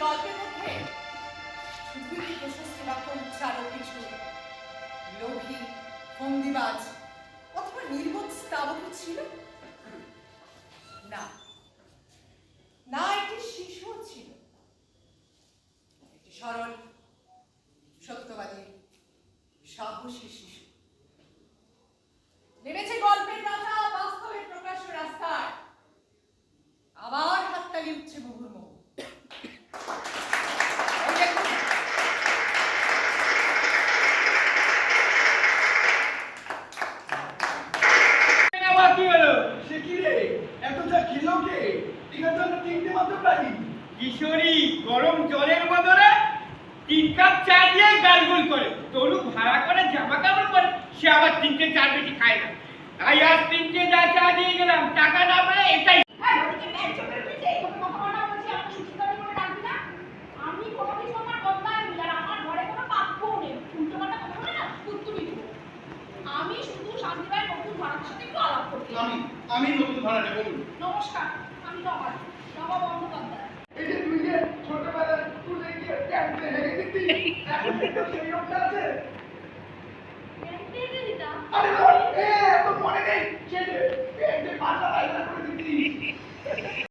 গল্পের মধ্যে শুধুই প্রশস্তি বাক্য উচ্চারণ কিছু লোভী ফন্দিবাজ অথবা নির্বোধ স্তাবক ছিল না, না একটি শিশু ছিল, একটি সরল সত্যবাদী সাহসী শিশু নেমেছে গল্পের কথা বাস্তবের প্রকাশ্য রাস্তায়। আবার হাততালি উঠছে মুহুর্মুহু। কিশোরী গরম জলের বদলে 3 কাপ চা দিয়ে গালগুল করে, তরু ভাড়া করে জামা কাপড় পরে, সে আবার 3টে চার বেশি খায় না। তাই আজ 3টে যা চা দিয়ে গেলাম, টাকা না পেলে এটাই। আমি নতুন ভাড়াটে, বলুন। নমস্কার, আমি নবা বন্দ্যোপাধ্যায়। এই যে তুই যে ছোটবেলায় স্কুলে গিয়ে ক্যাম্পে হেরে দিতি, এখন কিন্তু সেই লোকটা আছে। আরে এ তো মনে নেই, সে যে পাল্লা করে দিতি।